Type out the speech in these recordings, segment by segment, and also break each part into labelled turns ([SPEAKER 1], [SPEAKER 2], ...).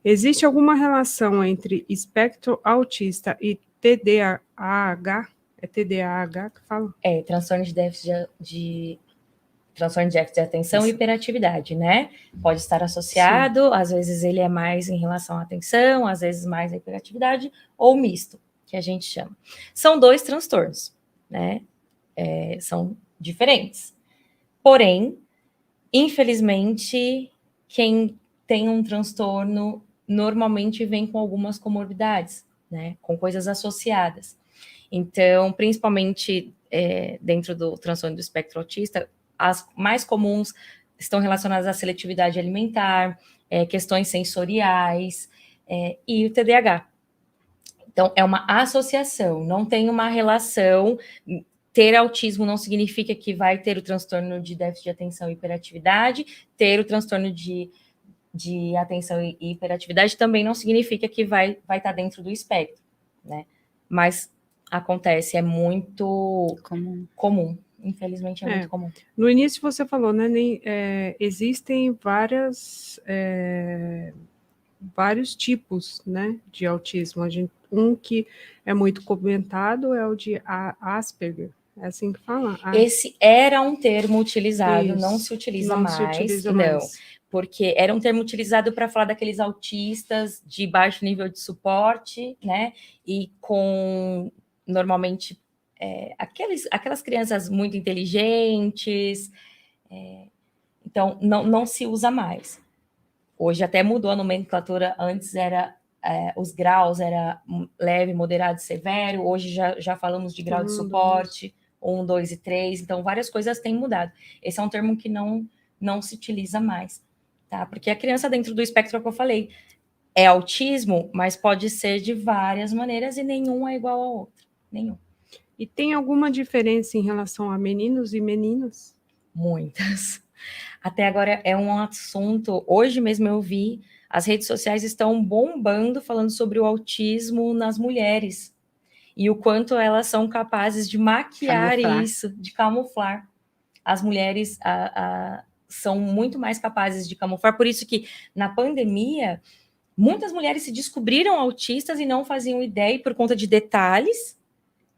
[SPEAKER 1] Existe alguma relação entre espectro autista e TDAH? É TDAH que fala?
[SPEAKER 2] Transtorno de déficit de atenção e hiperatividade, né? Pode estar associado, sim. Às vezes ele é mais em relação à atenção, às vezes mais à hiperatividade, ou misto, que a gente chama. São 2 transtornos, né? São diferentes. Porém, infelizmente, quem tem um transtorno normalmente vem com algumas comorbidades, né? Com coisas associadas. Então, principalmente dentro do transtorno do espectro autista, as mais comuns estão relacionadas à seletividade alimentar, questões sensoriais e o TDAH. Então, é uma associação, não tem uma relação. Ter autismo não significa que vai ter o transtorno de déficit de atenção e hiperatividade, ter o transtorno de atenção e hiperatividade também não significa que vai estar dentro do espectro, né? Mas acontece, é muito comum. Infelizmente, é muito comum.
[SPEAKER 1] No início você falou, né? Existem vários tipos, né, de autismo. Um que é muito comentado é o de Asperger. É assim que fala?
[SPEAKER 2] Esse era um termo utilizado,
[SPEAKER 1] Isso,
[SPEAKER 2] não se utiliza
[SPEAKER 1] não
[SPEAKER 2] mais.
[SPEAKER 1] se utiliza
[SPEAKER 2] não,
[SPEAKER 1] mais.
[SPEAKER 2] Porque era um termo utilizado para falar daqueles autistas de baixo nível de suporte, né? E com, normalmente, aquelas crianças muito inteligentes. Então, não se usa mais. Hoje até mudou a nomenclatura, antes era os graus, era leve, moderado e severo, hoje já falamos de grau de suporte, 1, 2 e 3, então várias coisas têm mudado. Esse é um termo que não se utiliza mais, tá? Porque a criança dentro do espectro que eu falei é autismo, mas pode ser de várias maneiras e nenhum é igual ao outro, nenhum.
[SPEAKER 1] E tem alguma diferença em relação a meninos e meninas?
[SPEAKER 2] Muitas. Até agora é um assunto, hoje mesmo eu vi, as redes sociais estão bombando falando sobre o autismo nas mulheres e o quanto elas são capazes de maquiar isso, de camuflar. As mulheres são muito mais capazes de camuflar, por isso que na pandemia, muitas mulheres se descobriram autistas e não faziam ideia, e por conta de detalhes.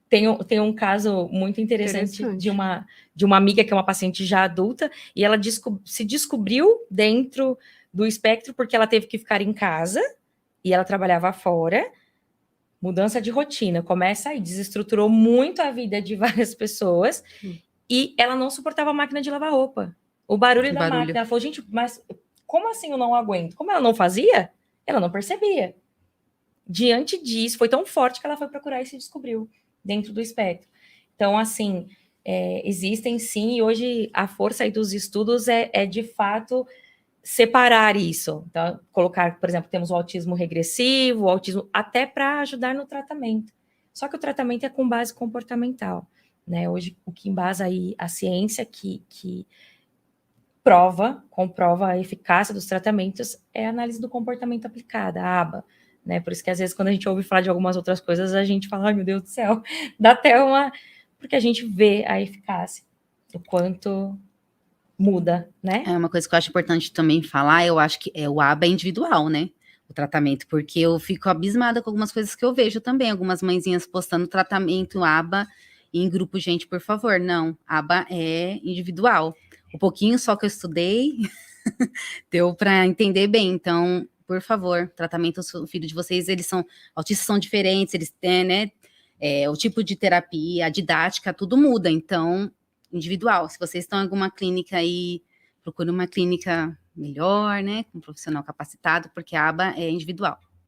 [SPEAKER 2] Tem um caso muito interessante. De uma amiga que é uma paciente já adulta, e ela se descobriu dentro do espectro porque ela teve que ficar em casa e ela trabalhava fora. Mudança de rotina, começa aí, desestruturou muito a vida de várias pessoas e ela não suportava a máquina de lavar roupa. O barulho da máquina. Ela falou, gente, mas como assim eu não aguento? Como ela não fazia, ela não percebia. Diante disso, foi tão forte que ela foi procurar e se descobriu dentro do espectro. Então, assim, existem sim, e hoje a força aí dos estudos é de fato separar isso. Então, colocar, por exemplo, temos o autismo regressivo, o autismo até para ajudar no tratamento. Só que o tratamento é com base comportamental, né? Hoje, o que embasa aí a ciência que comprova a eficácia dos tratamentos é a análise do comportamento aplicada, a ABA. Né? Por isso que às vezes quando a gente ouve falar de algumas outras coisas, a gente fala, ai meu Deus do céu, dá até uma... Porque a gente vê a eficácia, o quanto muda, né?
[SPEAKER 3] É uma coisa que eu acho importante também falar, eu acho que o ABA é individual, né? O tratamento, porque eu fico abismada com algumas coisas que eu vejo também, algumas mãezinhas postando tratamento ABA em grupo, gente, por favor, não, ABA é individual. O pouquinho só que eu estudei deu para entender bem, então, por favor, tratamento do filho de vocês, autistas são diferentes, eles têm, né, o tipo de terapia, a didática, tudo muda, então, individual. Se vocês estão em alguma clínica aí, procure uma clínica melhor, né, com um profissional capacitado, porque a aba é individual.